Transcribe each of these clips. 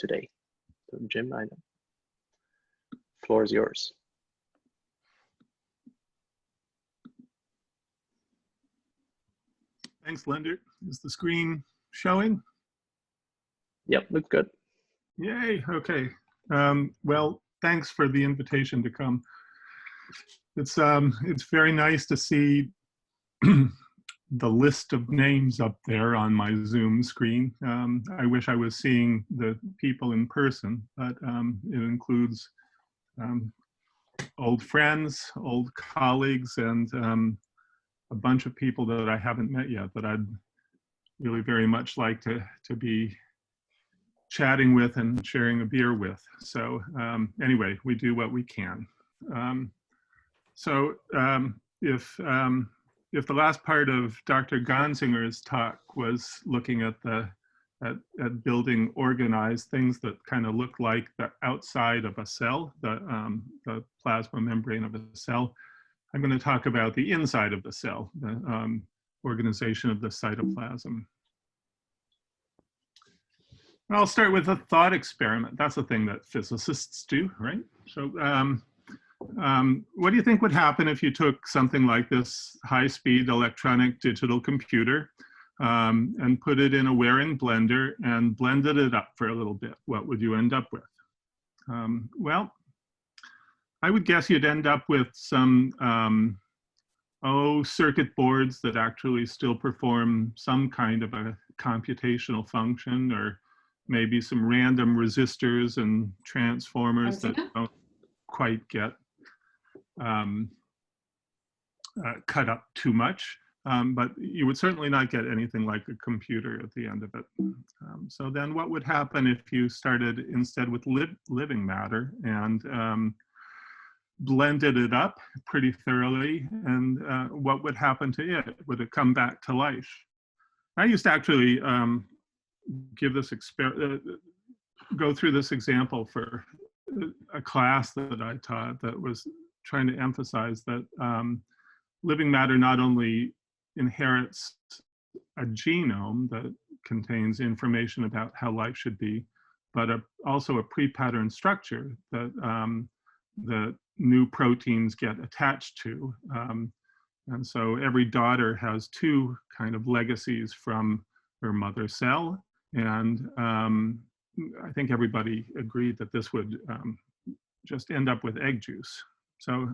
today. So Jim, floor is yours. Thanks, Lender. Is the screen showing? Yep, looks good. Yay, okay. Well, thanks for the invitation to come. It's very nice to see the list of names up there on my Zoom screen. I wish I was seeing the people in person, but it includes old friends, old colleagues, and a bunch of people that I haven't met yet that I'd really very much like to be chatting with and sharing a beer with. So anyway, we do what we can. If the last part of Dr. Gonsinger's talk was looking at at building organized things that kind of look like the outside of a cell, the plasma membrane of a cell, I'm going to talk about the inside of the cell, the organization of the cytoplasm. I'll start with a thought experiment. That's a thing that physicists do, right? So what do you think would happen if you took something like this high-speed electronic digital computer and put it in a wearing blender and blended it up for a little bit? What would you end up with? Well, I would guess you'd end up with some circuit boards that actually still perform some kind of a computational function, or maybe some random resistors and transformers that don't quite get cut up too much. But you would certainly not get anything like a computer at the end of it. So then what would happen if you started instead with living matter and blended it up pretty thoroughly, and what would happen to it? Would it come back to life? I used to actually give this go through this example for a class that I taught that was trying to emphasize that living matter not only inherits a genome that contains information about how life should be, but also a pre-patterned structure that the new proteins get attached to. And so every daughter has two kind of legacies from her mother cell. And I think everybody agreed that this would just end up with egg juice. So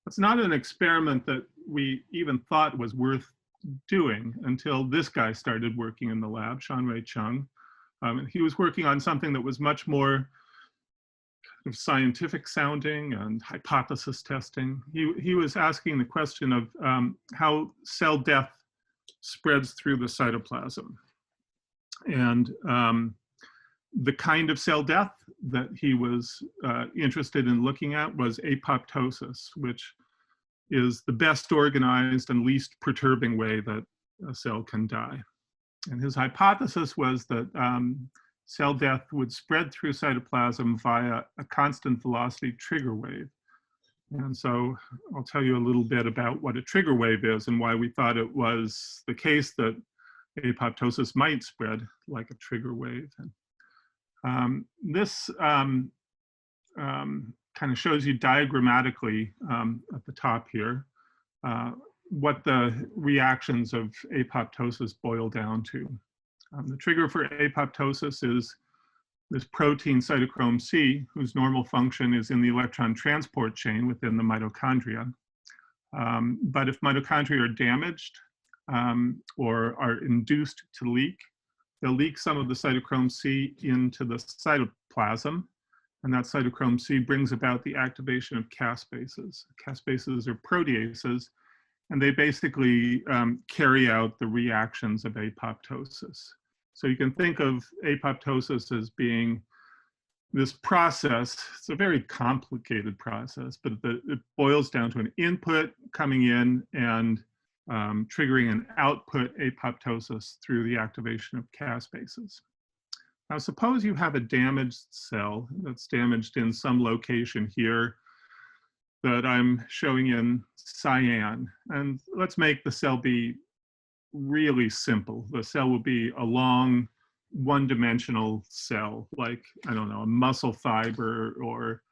it's not an experiment that we even thought was worth doing until this guy started working in the lab, Shanwei Chung. He was working on something that was much more scientific sounding and hypothesis testing. He was asking the question of how cell death spreads through the cytoplasm. And the kind of cell death that he was interested in looking at was apoptosis, which is the best organized and least perturbing way that a cell can die. And his hypothesis was that cell death would spread through cytoplasm via a constant velocity trigger wave. And so I'll tell you a little bit about what a trigger wave is and why we thought it was the case that apoptosis might spread like a trigger wave. And this kind of shows you diagrammatically at the top here what the reactions of apoptosis boil down to. The trigger for apoptosis is this protein cytochrome C, whose normal function is in the electron transport chain within the mitochondria. But if mitochondria are damaged or are induced to leak, they'll leak some of the cytochrome C into the cytoplasm, and that cytochrome C brings about the activation of caspases. Caspases are proteases, and they basically carry out the reactions of apoptosis. So you can think of apoptosis as being this process. It's a very complicated process, but it boils down to an input coming in and triggering an output apoptosis through the activation of caspases. Now, suppose you have a damaged cell that's damaged in some location here that I'm showing in cyan. And let's make the cell be really simple. The cell will be a long one-dimensional cell, like, I don't know, a muscle fiber or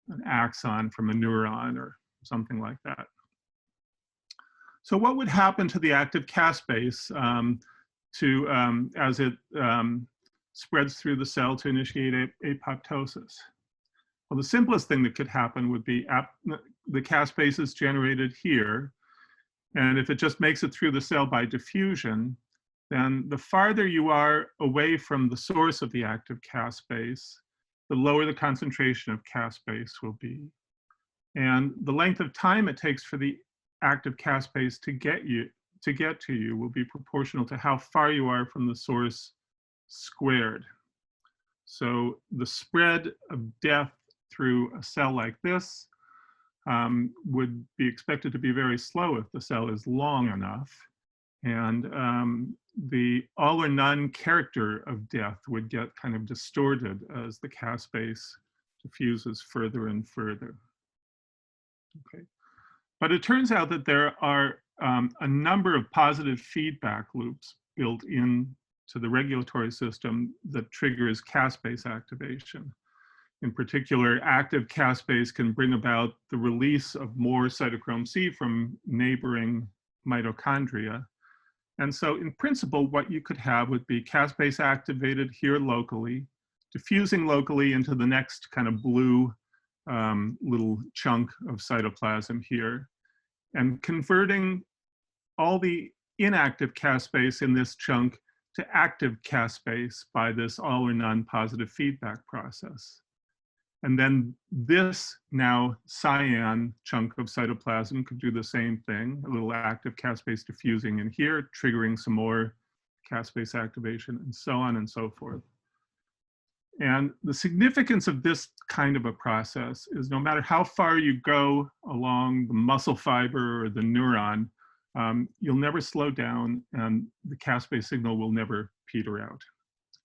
an axon from a neuron or something like that. So what would happen to the active caspase as it spreads through the cell to initiate apoptosis? Well, the simplest thing that could happen would be the caspase is generated here, and if it just makes it through the cell by diffusion, then the farther you are away from the source of the active caspase, the lower the concentration of caspase will be. And the length of time it takes for the active caspase to get to you will be proportional to how far you are from the source squared. So the spread of death through a cell like this would be expected to be very slow if the cell is long enough. And the all or none character of death would get kind of distorted as the caspase diffuses further and further. Okay. But it turns out that there are a number of positive feedback loops built into the regulatory system that triggers caspase activation. In particular, active caspase can bring about the release of more cytochrome C from neighboring mitochondria. And so in principle, what you could have would be caspase activated here locally, diffusing locally into the next kind of blue little chunk of cytoplasm here, and converting all the inactive caspase in this chunk to active caspase by this all or none positive feedback process. And then this now cyan chunk of cytoplasm could do the same thing, a little active caspase diffusing in here, triggering some more caspase activation, and so on and so forth. And the significance of this kind of a process is no matter how far you go along the muscle fiber or the neuron, you'll never slow down and the caspase signal will never peter out.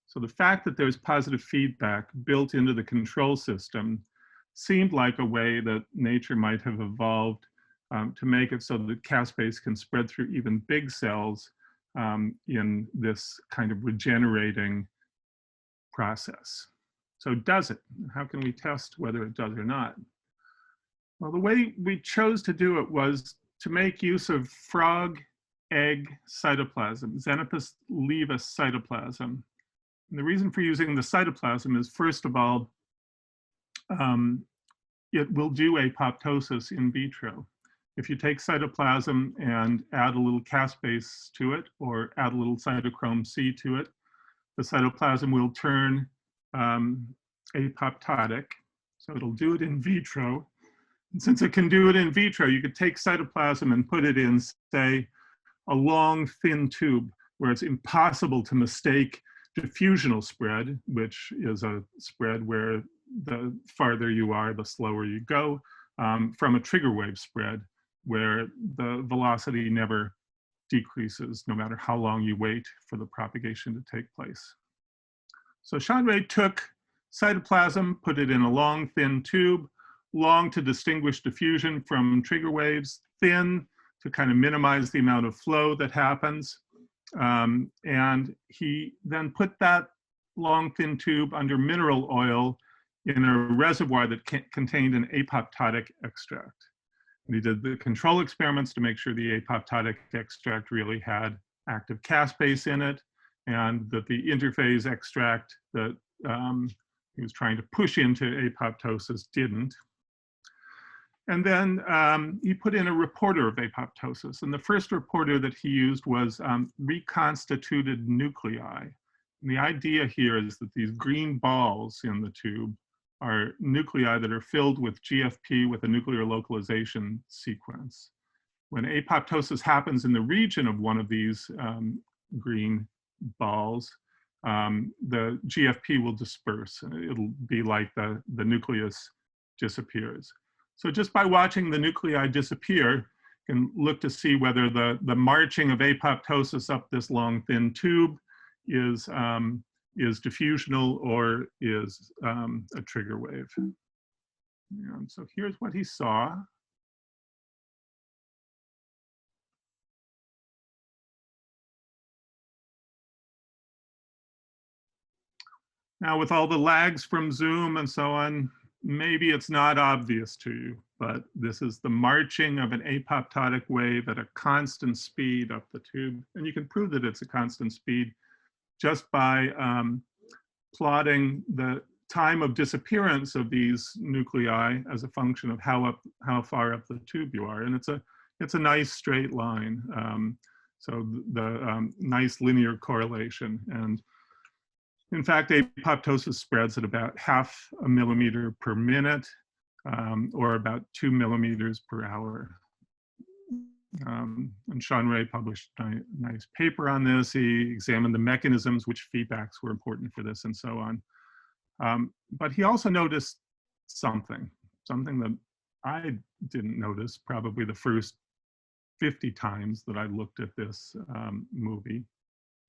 So the fact that there's positive feedback built into the control system seemed like a way that nature might have evolved to make it so that caspase can spread through even big cells in this kind of regenerating process. So does it? How can we test whether it does or not? Well, the way we chose to do it was to make use of frog egg cytoplasm, Xenopus laevis cytoplasm. And the reason for using the cytoplasm is, first of all, it will do apoptosis in vitro. If you take cytoplasm and add a little caspase to it or add a little cytochrome C to it, the cytoplasm will turn apoptotic. So it'll do it in vitro. And since it can do it in vitro, you could take cytoplasm and put it in, say, a long, thin tube where it's impossible to mistake diffusional spread, which is a spread where the farther you are, the slower you go, from a trigger wave spread, where the velocity never decreases no matter how long you wait for the propagation to take place. So Chandray took cytoplasm, put it in a long, thin tube, long to distinguish diffusion from trigger waves, thin to kind of minimize the amount of flow that happens. And he then put that long, thin tube under mineral oil in a reservoir that contained an apoptotic extract. And he did the control experiments to make sure the apoptotic extract really had active caspase in it, and that the interphase extract that he was trying to push into apoptosis didn't. And then he put in a reporter of apoptosis. And the first reporter that he used was reconstituted nuclei. And the idea here is that these green balls in the tube are nuclei that are filled with GFP with a nuclear localization sequence. When apoptosis happens in the region of one of these green balls, the GFP will disperse. It'll be like the nucleus disappears. So just by watching the nuclei disappear, you can look to see whether the marching of apoptosis up this long, thin tube is diffusional or is a trigger wave. And so here's what he saw. Now, with all the lags from Zoom and so on, maybe it's not obvious to you, but this is the marching of an apoptotic wave at a constant speed up the tube. And you can prove that it's a constant speed just by plotting the time of disappearance of these nuclei as a function of how far up the tube you are. And it's a nice straight line. So the nice linear correlation. And in fact, apoptosis spreads at about 0.5 millimeter per minute, or about 2 millimeters per hour. And Sean Ray published a nice paper on this. He examined the mechanisms which feedbacks were important for this and so on. But he also noticed something that I didn't notice probably the first 50 times that I looked at this movie.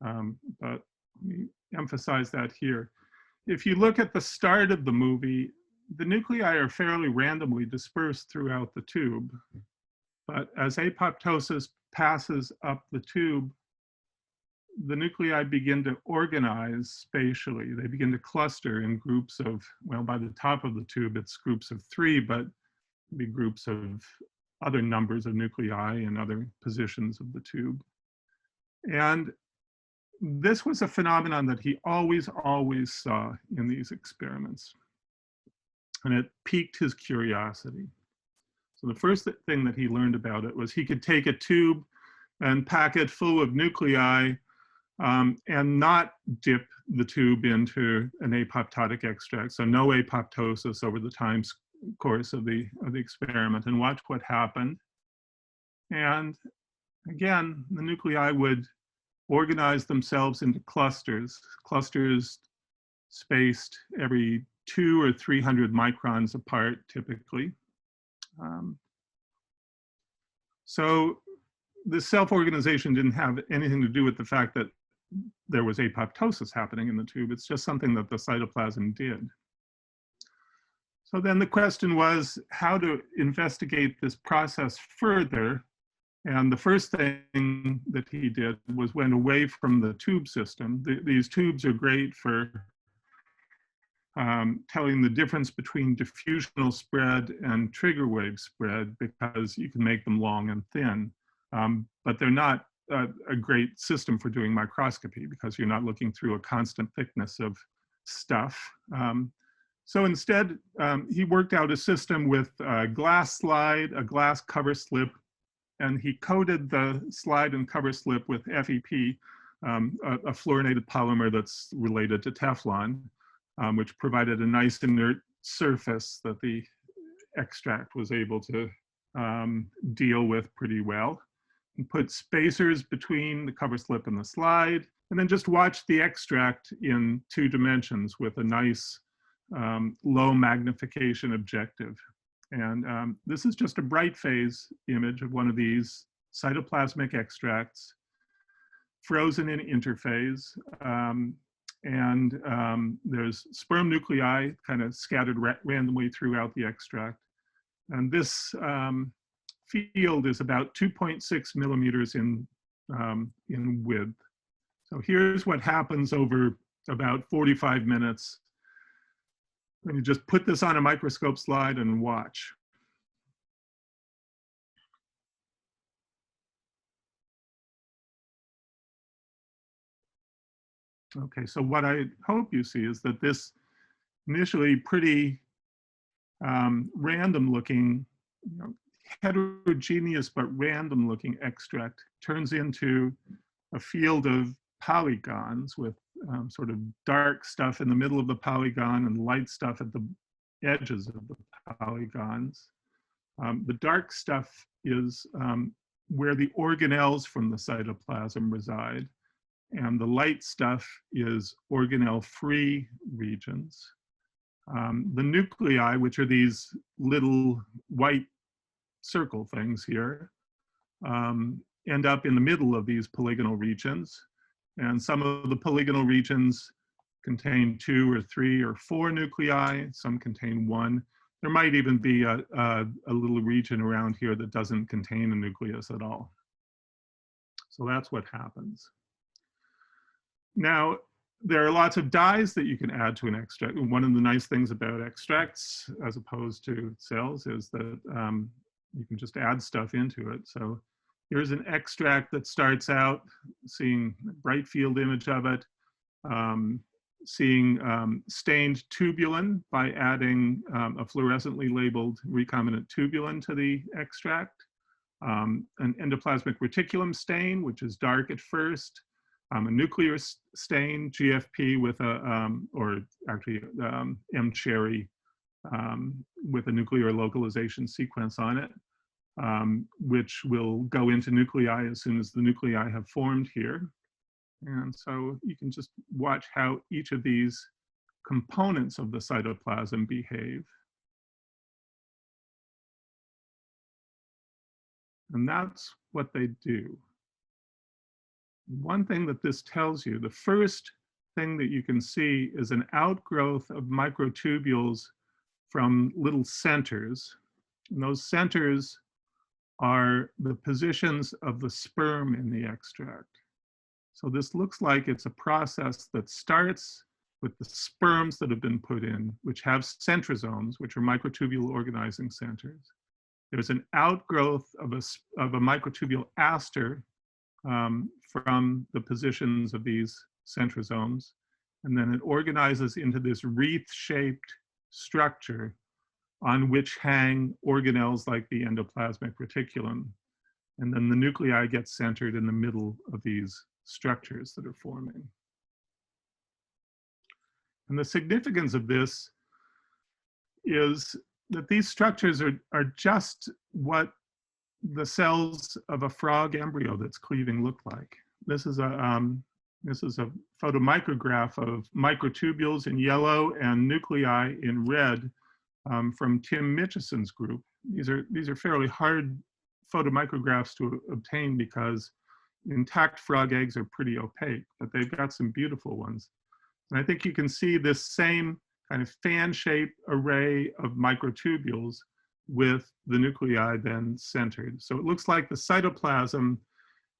But let me emphasize that here. If you look at the start of the movie, the nuclei are fairly randomly dispersed throughout the tube. But as apoptosis passes up the tube, the nuclei begin to organize spatially. They begin to cluster in groups of, well, by the top of the tube, it's groups of 3, but be groups of other numbers of nuclei in other positions of the tube. And this was a phenomenon that he always saw in these experiments. And it piqued his curiosity. So the first thing that he learned about it was he could take a tube and pack it full of nuclei and not dip the tube into an apoptotic extract. So no apoptosis over the time course of the experiment, and watch what happened. And again, the nuclei would organize themselves into clusters spaced every 200 or 300 microns apart, typically. So the self-organization didn't have anything to do with the fact that there was apoptosis happening in the tube. It's just something that the cytoplasm did. So then the question was how to investigate this process further. And the first thing that he did was went away from the tube system. These tubes are great for telling the difference between diffusional spread and trigger wave spread because you can make them long and thin. But they're not a great system for doing microscopy because you're not looking through a constant thickness of stuff. So instead, he worked out a system with a glass slide, a glass cover slip, and he coated the slide and cover slip with FEP, a fluorinated polymer that's related to Teflon, which provided a nice inert surface that the extract was able to deal with pretty well. And put spacers between the cover slip and the slide, and then just watch the extract in 2 dimensions with a nice low magnification objective. And this is just a bright phase image of one of these cytoplasmic extracts, frozen in interphase. There's sperm nuclei kind of scattered randomly throughout the extract. And this field is about 2.6 millimeters in width. So here's what happens over about 45 minutes when you just put this on a microscope slide and watch. Okay, so what I hope you see is that this initially pretty random looking, heterogeneous but random looking extract turns into a field of polygons with sort of dark stuff in the middle of the polygon and light stuff at the edges of the polygons. The dark stuff is where the organelles from the cytoplasm reside, and the light stuff is organelle-free regions. The nuclei, which are these little white circle things here, end up in the middle of these polygonal regions. And some of the polygonal regions contain 2 or 3 or 4 nuclei, some contain 1. There might even be a little region around here that doesn't contain a nucleus at all. So that's what happens. Now, there are lots of dyes that you can add to an extract. One of the nice things about extracts, as opposed to cells, is that you can just add stuff into it. So here's an extract that starts out seeing a bright field image of it, seeing stained tubulin by adding a fluorescently labeled recombinant tubulin to the extract, an endoplasmic reticulum stain, which is dark at first, a nuclear stain, GFP with a, or actually M-cherry with a nuclear localization sequence on it, which will go into nuclei as soon as the nuclei have formed here. And so you can just watch how each of these components of the cytoplasm behave. And that's what they do. One thing that this tells you, the first thing that you can see is an outgrowth of microtubules from little centers. And those centers are the positions of the sperm in the extract. So this looks like it's a process that starts with the sperms that have been put in, which have centrosomes, which are microtubule organizing centers. There's an outgrowth of a microtubule aster from the positions of these centrosomes. And then it organizes into this wreath-shaped structure on which hang organelles like the endoplasmic reticulum. And then the nuclei get centered in the middle of these structures that are forming. And the significance of this is that these structures are just what the cells of a frog embryo that's cleaving look like. This is a photomicrograph of microtubules in yellow and nuclei in red from Tim Mitchison's group. These are fairly hard photomicrographs to obtain because intact frog eggs are pretty opaque, but they've got some beautiful ones. And I think you can see this same kind of fan-shaped array of microtubules with the nuclei then centered. So it looks like the cytoplasm,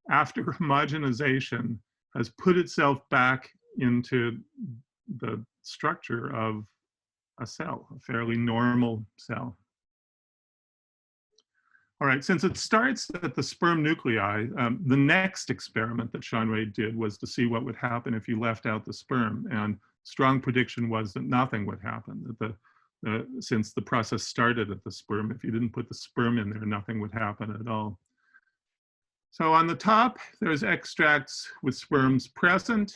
after homogenization, has put itself back into the structure of a cell, a fairly normal cell. All right, since it starts at the sperm nuclei, the next experiment that Sean Ray did was to see what would happen if you left out the sperm. And strong prediction was that nothing would happen, that since the process started at the sperm, if you didn't put the sperm in there, nothing would happen at all. So on the top, there's extracts with sperms present.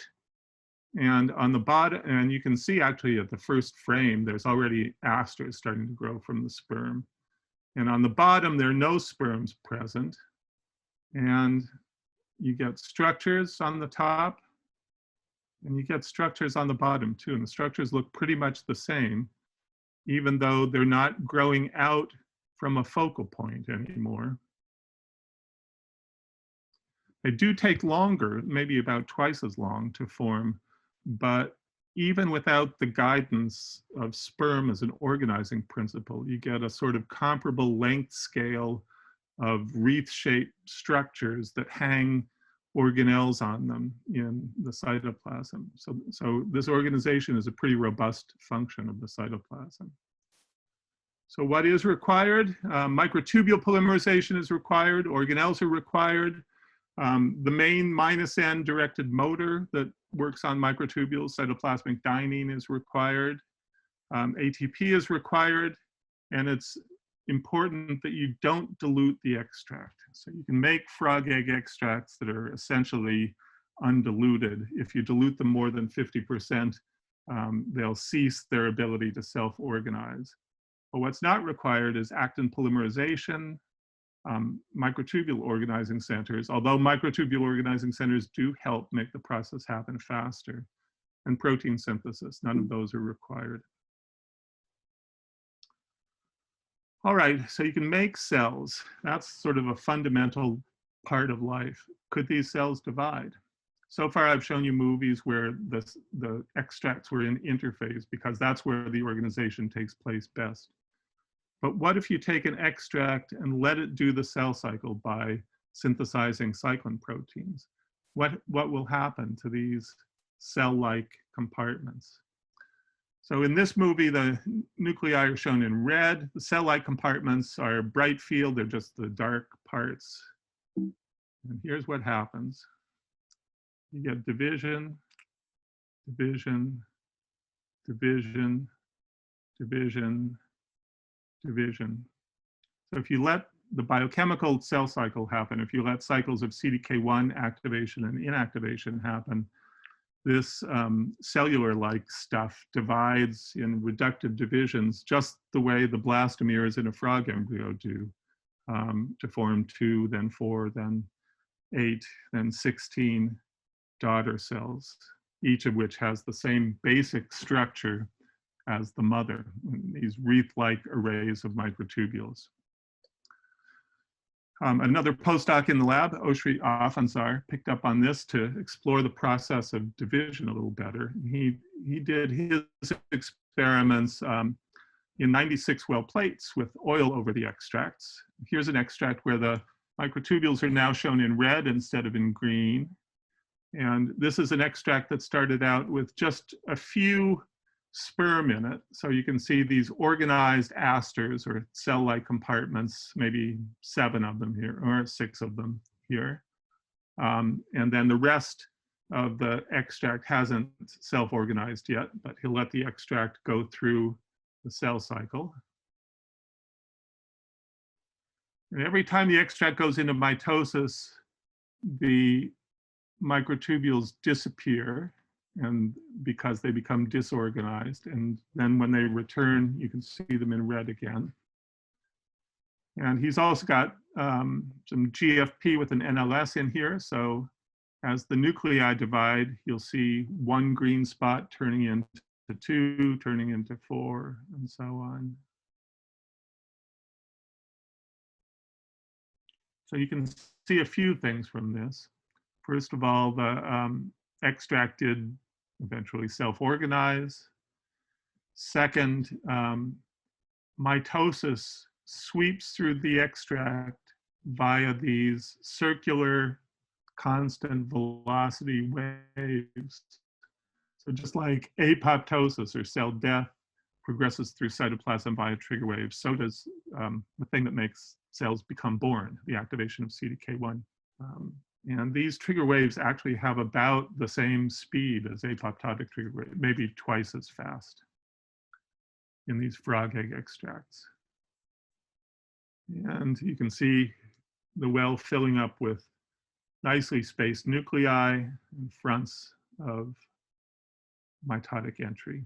And on the bottom, and you can see actually at the first frame, there's already asters starting to grow from the sperm. And on the bottom, there are no sperms present. And you get structures on the top, and you get structures on the bottom too. And the structures look pretty much the same, even though they're not growing out from a focal point anymore. They do take longer, maybe about twice as long to form, but even without the guidance of sperm as an organizing principle, you get a sort of comparable length scale of wreath-shaped structures that hang organelles on them in the cytoplasm. So this organization is a pretty robust function of the cytoplasm. So what is required? Microtubule polymerization is required, organelles are required. The main -N directed motor that works on microtubules, cytoplasmic dynein, is required. ATP is required, and it's important that you don't dilute the extract. So you can make frog egg extracts that are essentially undiluted. If you dilute them more than 50%, they'll cease their ability to self-organize. But what's not required is actin polymerization, microtubule organizing centers, although microtubule organizing centers do help make the process happen faster, and protein synthesis. None of those are required. All right, so you can make cells. That's sort of a fundamental part of life. Could these cells divide? So far, I've shown you movies where the extracts were in interphase because that's where the organization takes place best. But what if you take an extract and let it do the cell cycle by synthesizing cyclin proteins? What will happen to these cell-like compartments. So in this movie, the nuclei are shown in red. The cell-like compartments are bright field. They're just the dark parts. And here's what happens. You get division, division, division, division, division. So if you let the biochemical cell cycle happen, if you let cycles of CDK1 activation and inactivation happen, this cellular-like stuff divides in reductive divisions just the way the blastomeres in a frog embryo do, to form 2, then 4, then 8, then 16 daughter cells, each of which has the same basic structure as the mother, these wreath-like arrays of microtubules. Another postdoc in the lab, Oshri Afansar, picked up on this to explore the process of division a little better. He did his experiments in 96 well plates with oil over the extracts. Here's an extract where the microtubules are now shown in red instead of in green. And this is an extract that started out with just a few sperm in it. So you can see these organized asters or cell-like compartments, maybe 7 of them here or 6 of them here. And then the rest of the extract hasn't self-organized yet, but he'll let the extract go through the cell cycle. And every time the extract goes into mitosis, the microtubules disappear, and because they become disorganized, and then when they return, you can see them in red again. And he's also got some GFP with an NLS in here. So as the nuclei divide, you'll see 1 green spot turning into 2, turning into 4, and so on. So you can see a few things from this. First of all, the extract did eventually self-organize. Second, mitosis sweeps through the extract via these circular constant velocity waves. So just like apoptosis or cell death progresses through cytoplasm via trigger waves, so does the thing that makes cells become born, the activation of CDK1. And these trigger waves actually have about the same speed as apoptotic trigger waves, maybe twice as fast in these frog egg extracts. And you can see the well filling up with nicely spaced nuclei and fronts of mitotic entry.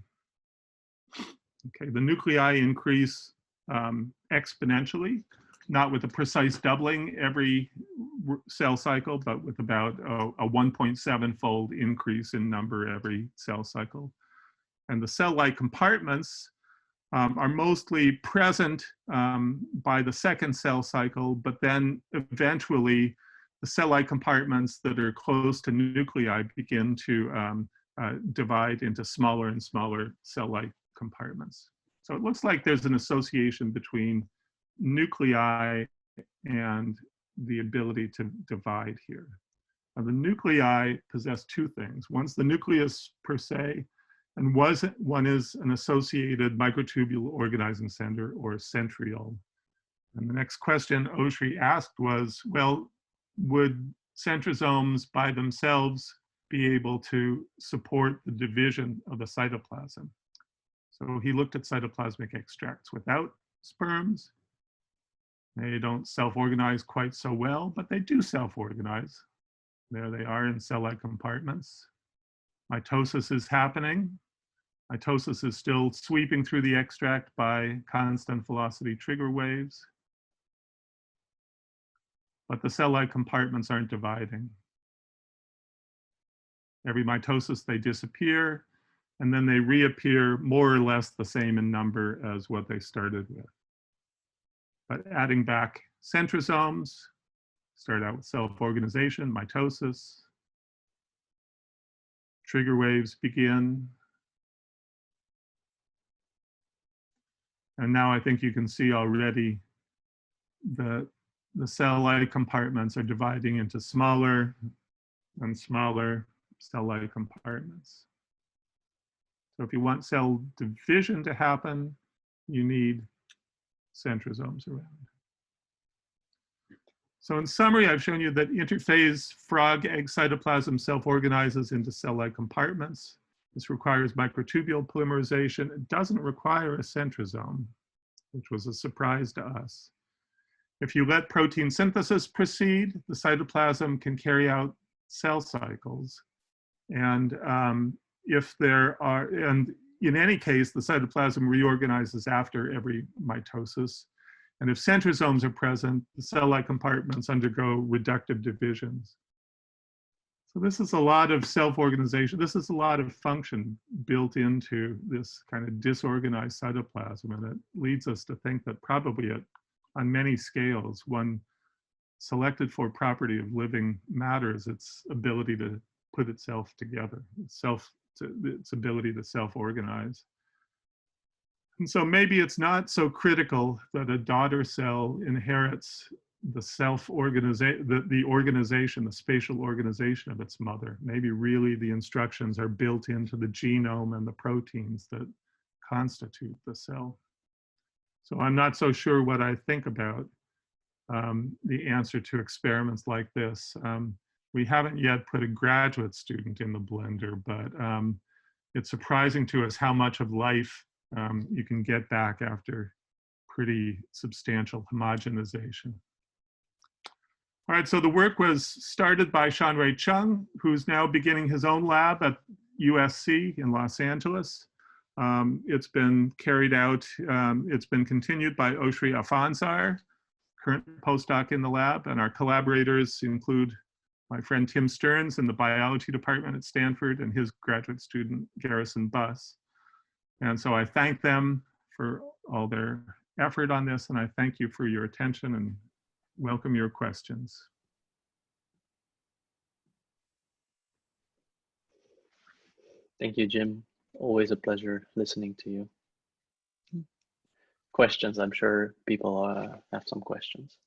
Okay, the nuclei increase exponentially, not with a precise doubling every cell cycle, but with about a 1.7-fold increase in number every cell cycle. And the cell-like compartments are mostly present by the second cell cycle, but then eventually the cell-like compartments that are close to nuclei begin to divide into smaller and smaller cell-like compartments. So it looks like there's an association between nuclei and the ability to divide here. Now, the nuclei possess 2 things. One's the nucleus per se, and one is an associated microtubule organizing center, or centriole. And the next question Oshri asked was, well, would centrosomes by themselves be able to support the division of the cytoplasm? So he looked at cytoplasmic extracts without sperms. They don't self-organize quite so well, but they do self-organize. There they are in cell-like compartments. Mitosis is happening. Mitosis is still sweeping through the extract by constant velocity trigger waves. But the cell-like compartments aren't dividing. Every mitosis, they disappear, and then they reappear more or less the same in number as what they started with. But adding back centrosomes, start out with self-organization, mitosis, trigger waves begin. And now I think you can see already the cell-like compartments are dividing into smaller and smaller cell-like compartments. So if you want cell division to happen, you need centrosomes around. So in summary, I've shown you that interphase frog egg cytoplasm self-organizes into cell-like compartments. This requires microtubule polymerization. It doesn't require a centrosome, which was a surprise to us. If you let protein synthesis proceed, the cytoplasm can carry out cell cycles. And in any case, the cytoplasm reorganizes after every mitosis. And if centrosomes are present, the cell-like compartments undergo reductive divisions. So this is a lot of self-organization. This is a lot of function built into this kind of disorganized cytoplasm. And it leads us to think that probably on many scales, one selected for property of living matter is its ability to put itself together, its ability to self-organize. And so maybe it's not so critical that a daughter cell inherits the self-organization, the organization, the spatial organization of its mother. Maybe really the instructions are built into the genome and the proteins that constitute the cell. So I'm not so sure what I think about the answer to experiments like this. We haven't yet put a graduate student in the blender, but it's surprising to us how much of life you can get back after pretty substantial homogenization. All right, so the work was started by Shanrui Chung, who's now beginning his own lab at USC in Los Angeles. It's been carried out, it's been continued by Oshri Afanzar, current postdoc in the lab, and our collaborators include my friend Tim Stearns in the biology department at Stanford and his graduate student Garrison Buss. And so I thank them for all their effort on this, and I thank you for your attention and welcome your questions. Thank you, Jim. Always a pleasure listening to you. Questions? I'm sure people have some questions.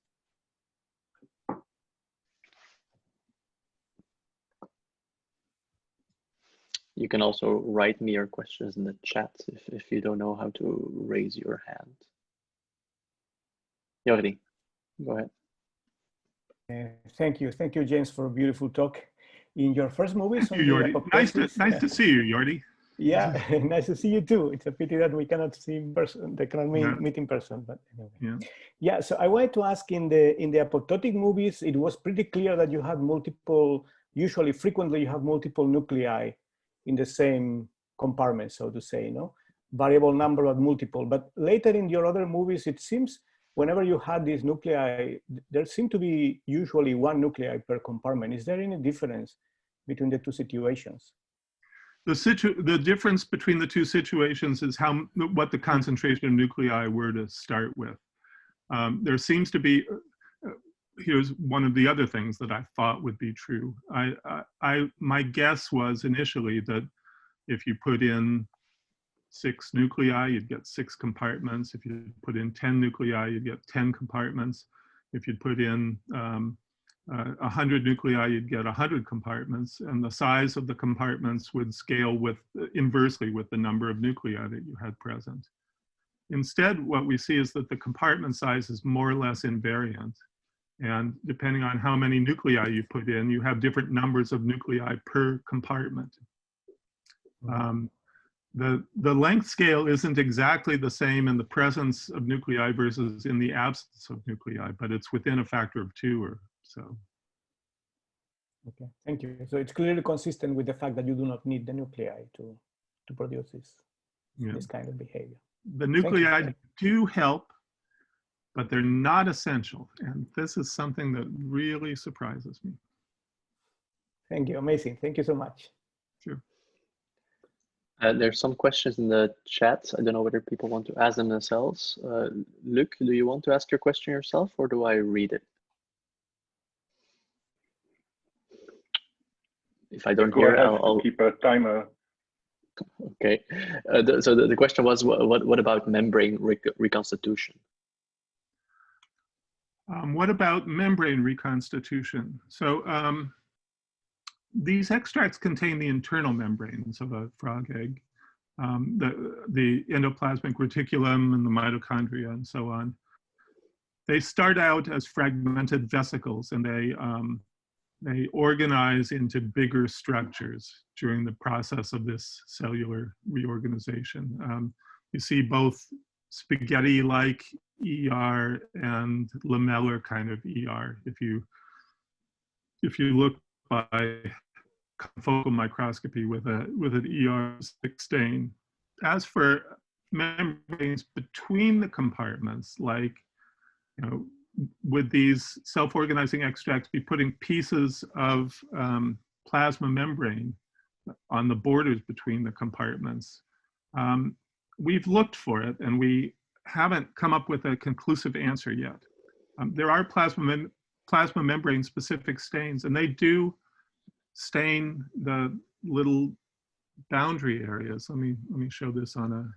You can also write me your questions in the chat if you don't know how to raise your hand. Jordi, go ahead. Thank you, James, for a beautiful talk. In your first movies, thank you, Jordi. Nice to see you, Jordi. Yeah, nice to see you too. It's a pity that we cannot see in person. They cannot meet in person, but anyway. Yeah. So I wanted to ask, in the apoptotic movies, it was pretty clear that you had multiple. Usually, frequently, you have multiple nuclei in the same compartment, so to say. Variable number but multiple. But later in your other movies, it seems whenever you had these nuclei, there seemed to be usually one nuclei per compartment. Is there any difference between the two situations? The difference between the two situations is what the concentration of nuclei were to start with. There seems to be, here's one of the other things that I thought would be true. My guess was initially that if you put in 6 nuclei, you'd get 6 compartments. If you put in 10 nuclei, you'd get 10 compartments. If you'd put in 100 nuclei, you'd get 100 compartments, and the size of the compartments would scale inversely with the number of nuclei that you had present. Instead, what we see is that the compartment size is more or less invariant. And depending on how many nuclei you put in, you have different numbers of nuclei per compartment. The length scale isn't exactly the same in the presence of nuclei versus in the absence of nuclei, but it's within a factor of 2 or so. Okay, thank you. So it's clearly consistent with the fact that you do not need the nuclei to produce this kind of behavior. The nuclei do help, but they're not essential. And this is something that really surprises me. Thank you, amazing. Thank you so much. Sure. There's some questions in the chat. I don't know whether people want to ask them themselves. Luc, do you want to ask your question yourself, or do I read it? If I don't hear, I'll keep a timer. Okay. So the question was, what about membrane reconstitution? What about membrane reconstitution? So these extracts contain the internal membranes of a frog egg, the endoplasmic reticulum and the mitochondria and so on. They start out as fragmented vesicles, and they organize into bigger structures during the process of this cellular reorganization. You see both spaghetti-like ER and lamellar kind of ER. If you look by confocal microscopy with an ER stain. As for membranes between the compartments, like, you know, would these self-organizing extracts be putting pieces of plasma membrane on the borders between the compartments? We've looked for it, and we haven't come up with a conclusive answer yet. There are plasma membrane specific stains, and they do stain the little boundary areas. Let me show this on a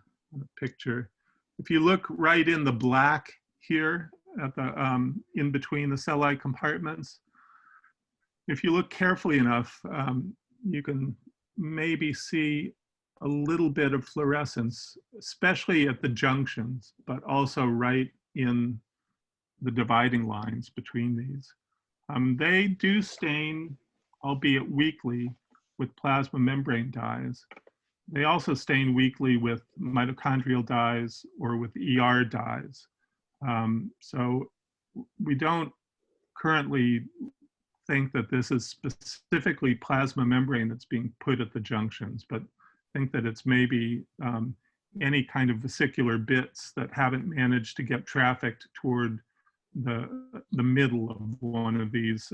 picture. If you look right in the black here at the in between the cell-like compartments, if you look carefully enough, you can maybe see a little bit of fluorescence, especially at the junctions, but also right in the dividing lines between these. They do stain, albeit weakly, with plasma membrane dyes. They also stain weakly with mitochondrial dyes or with ER dyes. So we don't currently think that this is specifically plasma membrane that's being put at the junctions, but think that it's maybe any kind of vesicular bits that haven't managed to get trafficked toward the middle of one of these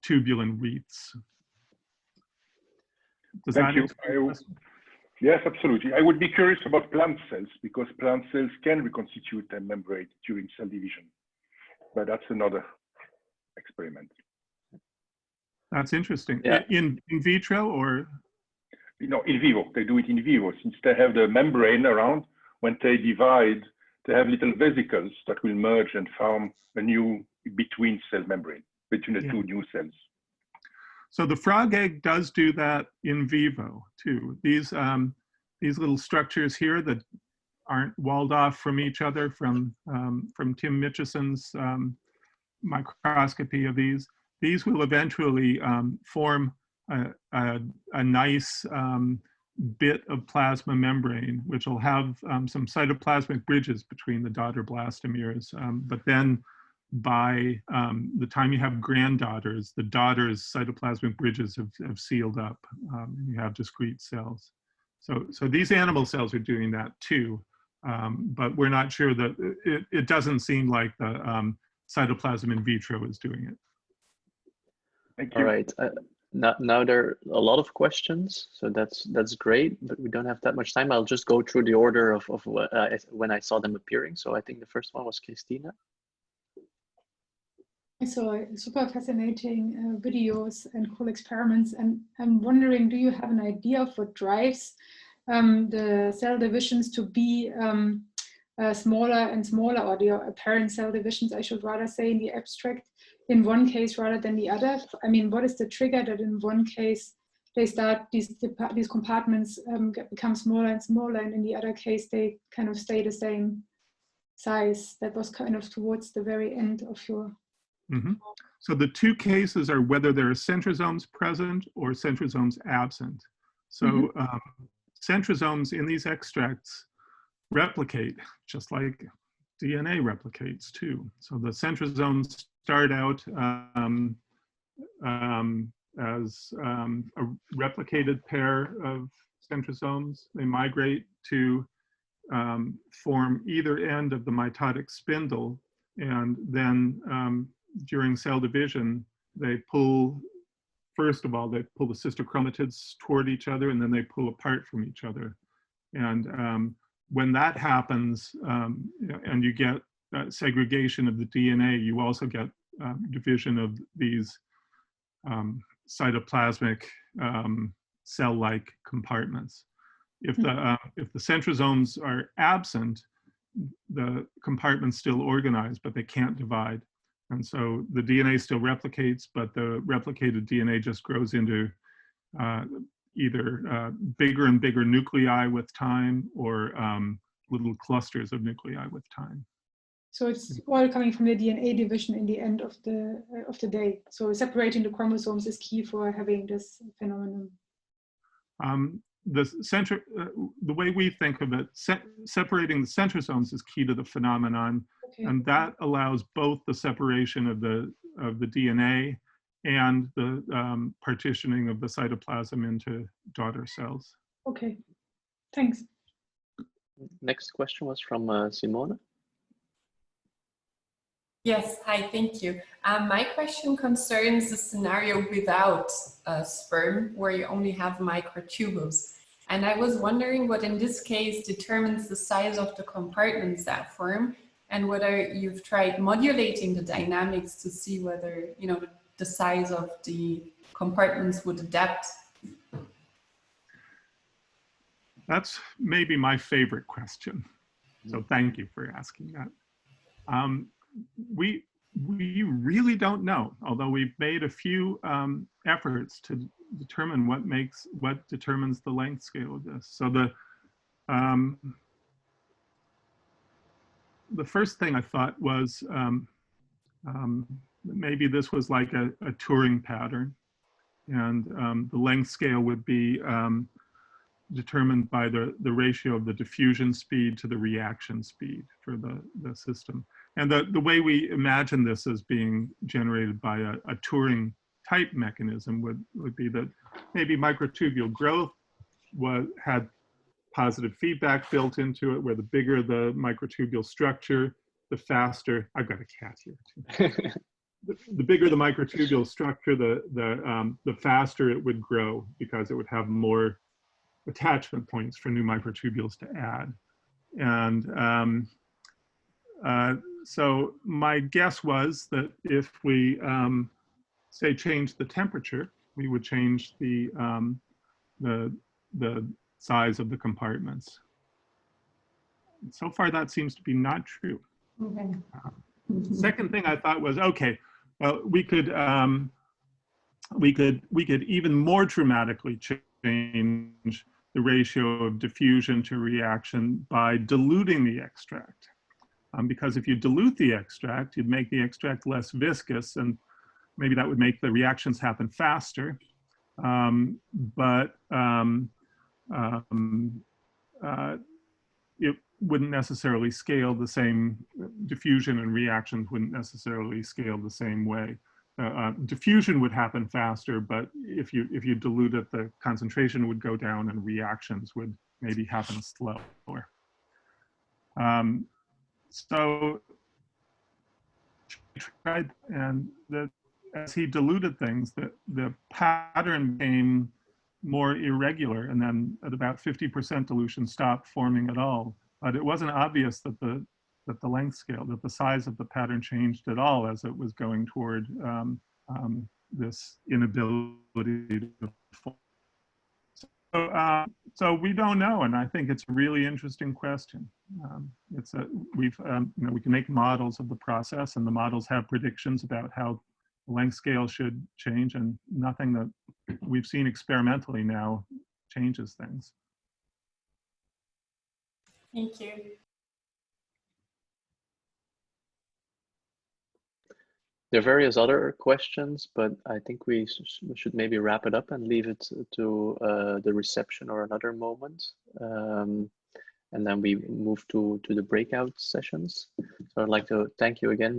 tubulin wreaths. Thank you. Yes, absolutely. I would be curious about plant cells, because plant cells can reconstitute a membrane during cell division, but that's another experiment. That's interesting. Yeah. In vitro or? No, in vivo. They do it in vivo. Since they have the membrane around, when they divide, they have little vesicles that will merge and form a new between cell membrane, between the two new cells. So the frog egg does do that in vivo too. These little structures here that aren't walled off from each other from Tim Mitchison's microscopy of these will eventually form a nice bit of plasma membrane, which will have some cytoplasmic bridges between the daughter blastomeres. But then by the time you have granddaughters, the daughter's cytoplasmic bridges have sealed up, and you have discrete cells. So these animal cells are doing that too, but we're not sure that it doesn't seem like the cytoplasm in vitro is doing it. Thank you. All right. Now there are a lot of questions, so that's great, but we don't have that much time. I'll just go through the order of when I saw them appearing. So I think the first one was Christina. I saw super fascinating videos and cool experiments, and I'm wondering, do you have an idea of what drives the cell divisions to be smaller and smaller, or the apparent cell divisions, I should rather say, in the abstract, in one case rather than the other? I mean, what is the trigger that in one case they start, these compartments become smaller and smaller, and in the other case they kind of stay the same size? That was kind of towards the very end of your So the two cases are whether there are centrosomes present or centrosomes absent. So centrosomes in these extracts replicate just like DNA replicates too. So the centrosomes start out as a replicated pair of centrosomes. They migrate to form either end of the mitotic spindle, and then during cell division, they pull, first of all, they pull the sister chromatids toward each other, and then they pull apart from each other. And when that happens, and you get segregation of the DNA, you also get division of these cytoplasmic cell-like compartments. If the centrosomes are absent, the compartments still organize, but they can't divide. And so the DNA still replicates, but the replicated DNA just grows into either bigger and bigger nuclei with time, or little clusters of nuclei with time. So it's all coming from the DNA division in the end of the day. So separating the chromosomes is key for having this phenomenon. The way we think of it, separating the centrosomes is key to the phenomenon, okay. And that allows both the separation of the DNA and the partitioning of the cytoplasm into daughter cells. Okay, thanks. Next question was from Simone. Yes, hi, thank you. My question concerns the scenario without sperm, where you only have microtubules. And I was wondering what in this case determines the size of the compartments that form, and whether you've tried modulating the dynamics to see whether, you know, the size of the compartments would adapt. That's maybe my favorite question. So thank you for asking that. We really don't know, although we've made a few efforts to determine what determines the length scale of this. So the first thing I thought was maybe this was like a Turing pattern, and the length scale would be determined by the ratio of the diffusion speed to the reaction speed for the system. And the way we imagine this as being generated by a Turing type mechanism would be that maybe microtubule growth had positive feedback built into it, where the bigger the microtubule structure, the faster. I've got a cat here too. The bigger the microtubule structure, the faster it would grow, because it would have more attachment points for new microtubules to add. And so my guess was that if we say change the temperature, we would change the size of the compartments. So far, that seems to be not true. Okay. Second thing I thought was, okay, well, we could even more dramatically change the ratio of diffusion to reaction by diluting the extract. Because if you dilute the extract, you'd make the extract less viscous, and maybe that would make the reactions happen faster. But it wouldn't necessarily scale the same. Diffusion and reactions wouldn't necessarily scale the same way. Diffusion would happen faster, but if you dilute it, the concentration would go down and reactions would maybe happen slower. So tried, and as he diluted things, the pattern became more irregular, and then at about 50% dilution stopped forming at all. But it wasn't obvious that the length scale, that the size of the pattern changed at all as it was going toward this inability to form. So we don't know, and I think it's a really interesting question. We can make models of the process, and the models have predictions about how the length scale should change, and nothing that we've seen experimentally now changes things. Thank you. There are various other questions, but I think we should maybe wrap it up and leave it to the reception or another moment. And then we move to the breakout sessions. So I'd like to thank you again,